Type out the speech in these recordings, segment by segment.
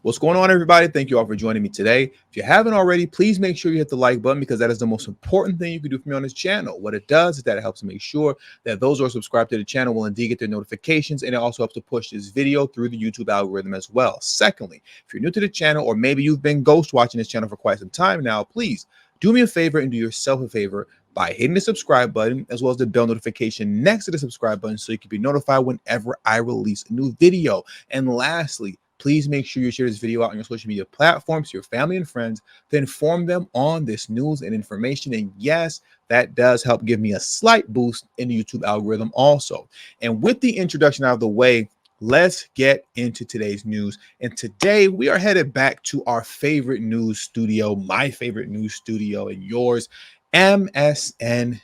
What's going on, everybody? Thank you all for joining me today. If you haven't already, please make sure you hit the like button because that is the most important thing you can do for me on this channel. What it does is that it helps make sure that those who are subscribed to the channel will indeed get their notifications, and it also helps to push this video through the YouTube algorithm as well. Secondly, if you're new to the channel or maybe you've been ghost watching this channel for quite some time now, please do me a favor and do yourself a favor by hitting the subscribe button as well as the bell notification next to the subscribe button so you can be notified whenever I release a new video. And lastly, please make sure you share this video out on your social media platforms to your family and friends to inform them on this news and information. And yes, that does help give me a slight boost in the YouTube algorithm also. And with the introduction out of the way, let's get into today's news. And today we are headed back to our favorite news studio, my favorite news studio and yours, MSNBC.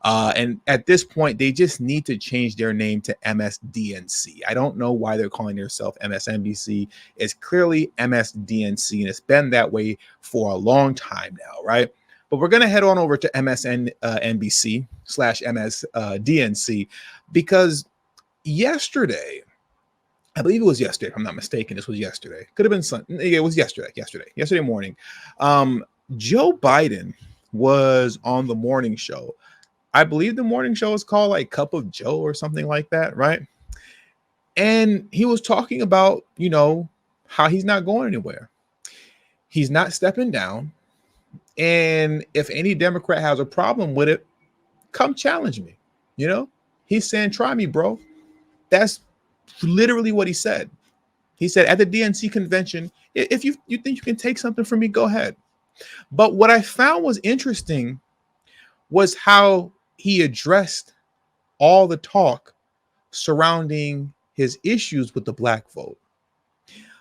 And at this point, they just need to change their name to MSDNC. I don't know why they're calling themselves MSNBC. It's clearly MSDNC, and it's been that way for a long time now, right? But we're going to head on over to MSNBC slash MSDNC because yesterday, I believe it was yesterday, if I'm not mistaken, this was yesterday. Could have been Sunday. It was yesterday morning. Joe Biden was on the morning show. I believe the morning show is called like Cup of Joe or something like that, right? And he was talking about, how he's not going anywhere. He's not stepping down. And if any Democrat has a problem with it, come challenge me. He's saying, try me, bro. That's literally what he said. He said at the DNC convention, if you think you can take something from me, go ahead. But what I found was interesting was how he addressed all the talk surrounding his issues with the black vote.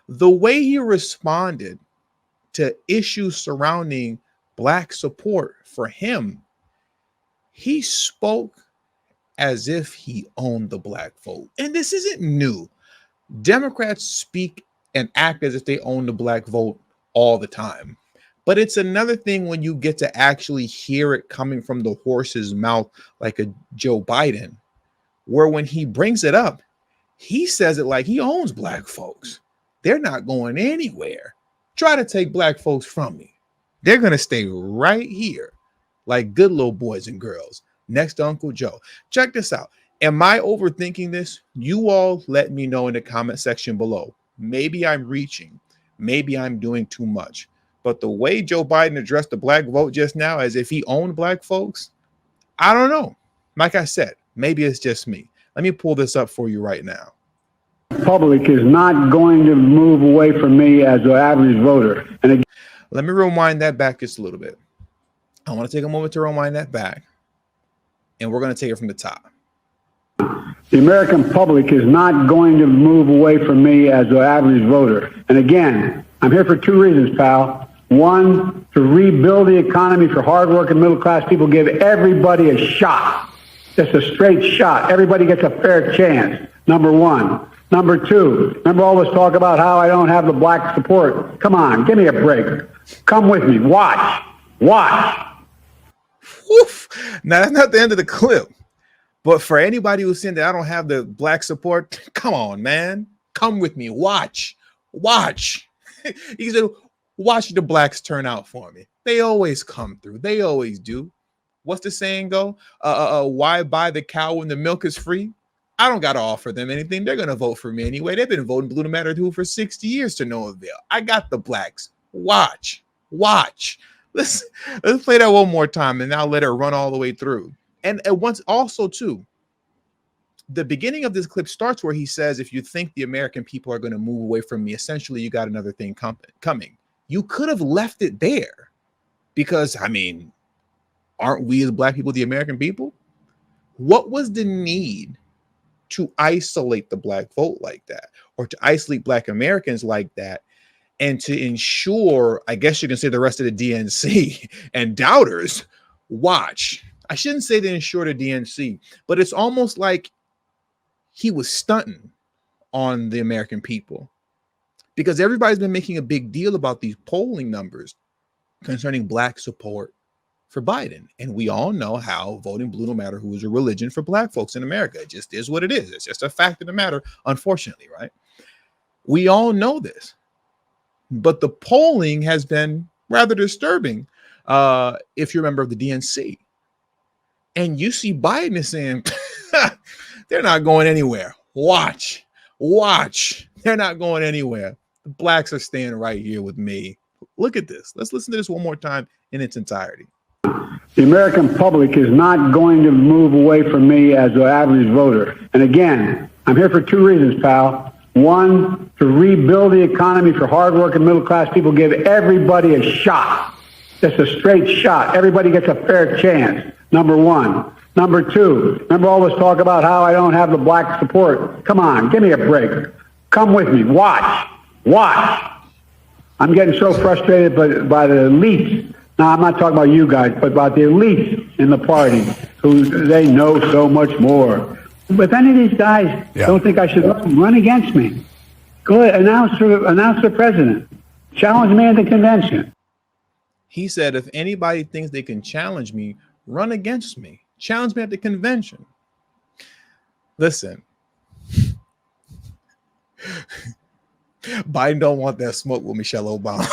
The way he responded to issues surrounding black support for him, he spoke as if he owned the black vote. And this isn't new. Democrats speak and act as if they own the black vote all the time. But it's another thing when you get to actually hear it coming from the horse's mouth like a Joe Biden, where when he brings it up, he says it like he owns black folks. They're not going anywhere. Try to take black folks from me. They're going to stay right here like good little boys and girls next to Uncle Joe. Check this out. Am I overthinking this? You all let me know in the comment section below. Maybe I'm reaching. Maybe I'm doing too much. But the way Joe Biden addressed the black vote just now as if he owned black folks, I don't know. Like I said, maybe it's just me. Let me pull this up for you right now. Public is not going to move away from me as an average voter. And again, let me rewind that back just a little bit. I want to take a moment to rewind that back. And we're going to take it from the top. The American public is not going to move away from me as an average voter. And again, I'm here for two reasons, pal. One, to rebuild the economy for hardworking middle-class people, give everybody a shot, just a straight shot. Everybody gets a fair chance, number one. Number two, remember all this talk about how I don't have the black support? Come on, give me a break. Come with me. Watch. Woof. Now, that's not the end of the clip. But for anybody who's saying that I don't have the black support, come on, man. Come with me. Watch. He said, watch the blacks turn out for me. They always come through. They always do. What's the saying go? Why buy the cow when the milk is free? I don't got to offer them anything. They're going to vote for me anyway. They've been voting blue no matter who for 60 years to no avail. I got the blacks. Watch. Let's play that one more time and now let it run all the way through. And once also too, the beginning of this clip starts where he says, if you think the American people are going to move away from me, essentially you got another thing coming. You could have left it there because, aren't we as black people the American people? What was the need to isolate the black vote like that, or to isolate black Americans like that, and to ensure, I guess you can say, the rest of the DNC and doubters watch? I shouldn't say to ensure the DNC, but it's almost like he was stunting on the American people, because everybody's been making a big deal about these polling numbers concerning black support for Biden. And we all know how voting blue, no matter who is a religion, for black folks in America. It just is what it is. It's just a fact of the matter, unfortunately, right? We all know this, but the polling has been rather disturbing. If you're a member of the DNC, and you see Biden is saying they're not going anywhere. Watch, they're not going anywhere. The blacks are staying right here with me. Look at this. Let's listen to this one more time in its entirety. The American public is not going to move away from me as an average voter. And again, I'm here for two reasons, pal. One, to rebuild the economy for hardworking middle-class people, give everybody a shot. Just a straight shot. Everybody gets a fair chance, number one. Number two, remember all this talk about how I don't have the black support? Come on, give me a break. Come with me. Watch. I'm getting so frustrated by the elites. Now, I'm not talking about you guys, but about the elites in the party who they know so much more. But if any of these guys don't think I should run against me, go ahead, announce the president. Challenge me at the convention. He said, if anybody thinks they can challenge me, run against me. Challenge me at the convention. Listen, Biden don't want that smoke with Michelle Obama.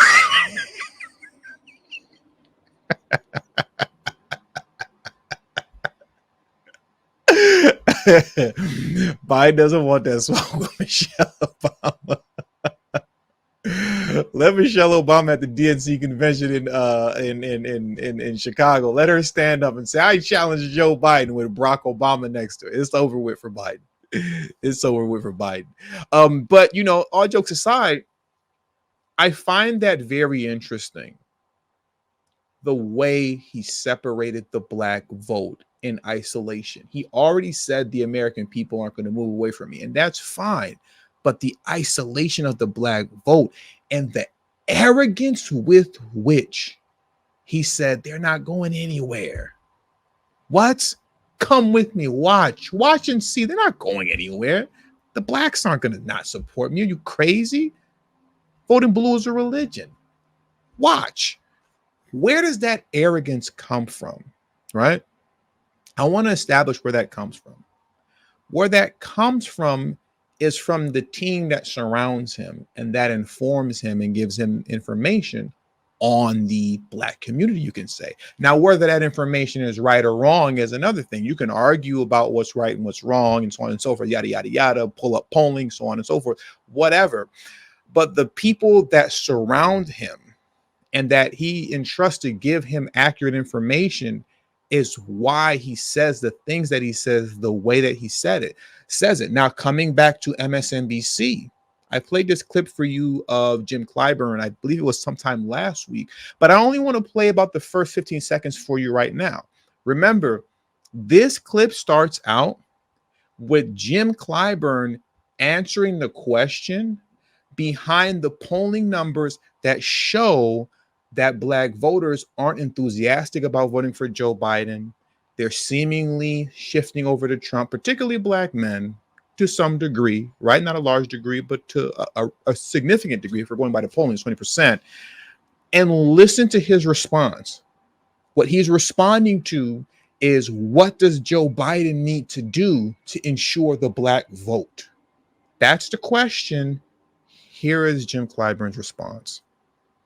Biden doesn't want that smoke with Michelle Obama. Let Michelle Obama at the DNC convention in Chicago. Let her stand up and say, I challenge Joe Biden with Barack Obama next to it. It's over with for Biden. It's over with for Biden. But, you know, all jokes aside, I find that very interesting. The way he separated the black vote in isolation. He already said the American people aren't going to move away from me, and that's fine. But the isolation of the black vote and the arrogance with which he said they're not going anywhere. What? Come with me. Watch and see. They're not going anywhere. The blacks aren't going to not support me. Are you crazy? Voting blue is a religion. Watch. Where does that arrogance come from? Right? I want to establish where that comes from. Where that comes from is from the team that surrounds him and that informs him and gives him information on the black community, you can say. Now, whether that information is right or wrong is another thing. You can argue about what's right and what's wrong and so on and so forth, yada, yada, yada, pull up polling, so on and so forth, whatever. But the people that surround him and that he entrusts to give him accurate information is why he says the things that he says the way that he says it. Now, coming back to MSNBC, I played this clip for you of Jim Clyburn. I believe it was sometime last week, but I only want to play about the first 15 seconds for you right now. Remember, this clip starts out with Jim Clyburn answering the question behind the polling numbers that show that black voters aren't enthusiastic about voting for Joe Biden. They're seemingly shifting over to Trump, particularly black men, to some degree, right? Not a large degree, but to a significant degree. If we're going by the polling, it's 20%. And listen to his response. What he's responding to is, what does Joe Biden need to do to ensure the black vote? That's the question. Here is Jim Clyburn's response.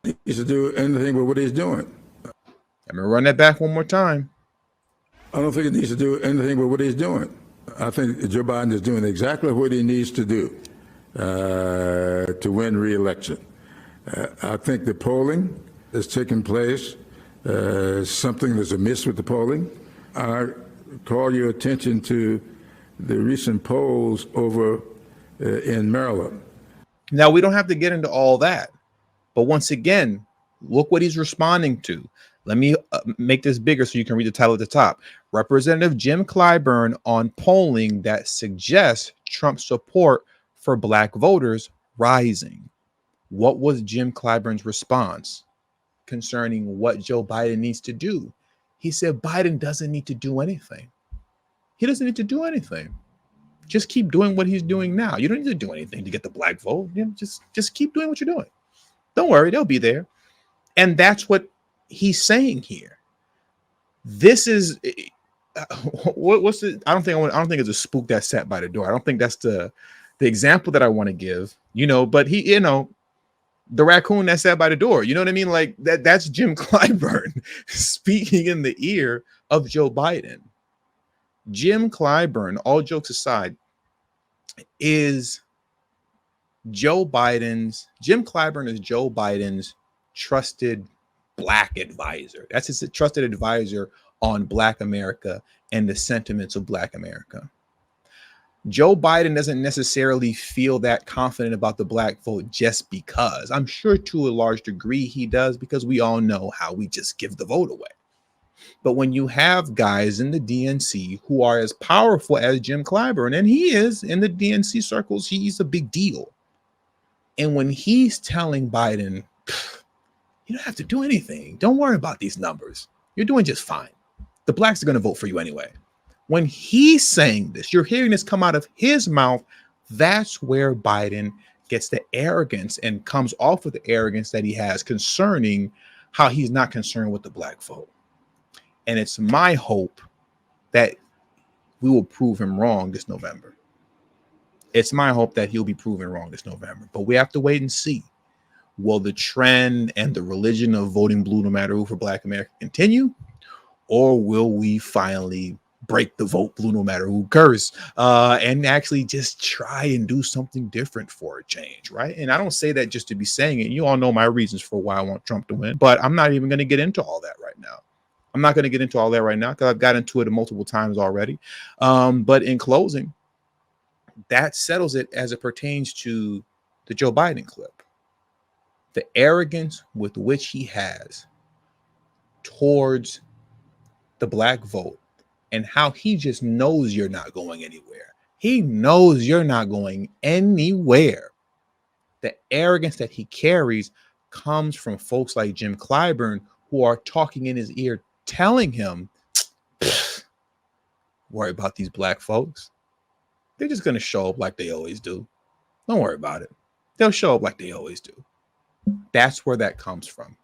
He needs to do anything with what he's doing. I'm going to run that back one more time. I don't think he needs to do anything with what he's doing. I think Joe Biden is doing exactly what he needs to do to win re-election. I think the polling that's taking place, something that's amiss with the polling. I call your attention to the recent polls over in Maryland. Now, we don't have to get into all that, but once again, look what he's responding to. Let me make this bigger so you can read the title at the top. Representative Jim Clyburn on polling that suggests Trump's support for black voters rising. What was Jim Clyburn's response concerning what Joe Biden needs to do? He said Biden doesn't need to do anything. He doesn't need to do anything. Just keep doing what he's doing now. You don't need to do anything to get the black vote. You know, just keep doing what you're doing. Don't worry, they'll be there. And that's what he's saying here. This is what's the? I don't think it's a spook that's sat by the door. I don't think that's the The example that I want to give, but he, the raccoon that sat by the door, you know what I mean? Like that's Jim Clyburn speaking in the ear of Joe Biden. Jim Clyburn, all jokes aside, is Jim Clyburn is Joe Biden's trusted Black advisor. That's his trusted advisor on Black America and the sentiments of Black America. Joe Biden doesn't necessarily feel that confident about the Black vote just because. I'm sure to a large degree he does, because we all know how we just give the vote away. But when you have guys in the DNC who are as powerful as Jim Clyburn, and he is in the DNC circles, he's a big deal. And when he's telling Biden, you don't have to do anything. Don't worry about these numbers. You're doing just fine. The Blacks are going to vote for you anyway. When he's saying this, you're hearing this come out of his mouth. That's where Biden gets the arrogance and comes off with the arrogance that he has concerning how he's not concerned with the Black vote. And it's my hope that we will prove him wrong this November. It's my hope that he'll be proven wrong this November. But we have to wait and see. Will the trend and the religion of voting blue no matter who for Black America continue? Or will we finally break the vote blue no matter who curse and actually just try and do something different for a change, right? And I don't say that just to be saying it. You all know my reasons for why I want Trump to win, but I'm not even going to get into all that right now. I'm not going to get into all that right now because I've got into it multiple times already. But in closing, that settles it as it pertains to the Joe Biden clip. The arrogance with which he has towards the Black vote and how he just knows you're not going anywhere. He knows you're not going anywhere. The arrogance that he carries comes from folks like Jim Clyburn who are talking in his ear, telling him, worry about these Black folks. They're just going to show up like they always do. Don't worry about it. They'll show up like they always do. That's where that comes from.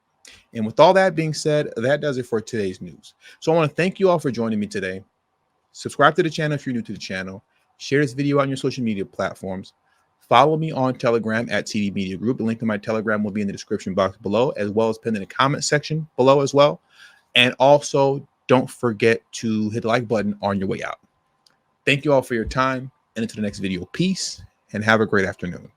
And with all that being said, that does it for today's news. So I want to thank you all for joining me today. Subscribe to the channel if you're new to the channel. Share this video on your social media platforms. Follow me on Telegram at TD Media Group. The link to my Telegram will be in the description box below, as well as pinned in the comment section below as well. And also, don't forget to hit the like button on your way out. Thank you all for your time, and until the next video, peace, and have a great afternoon.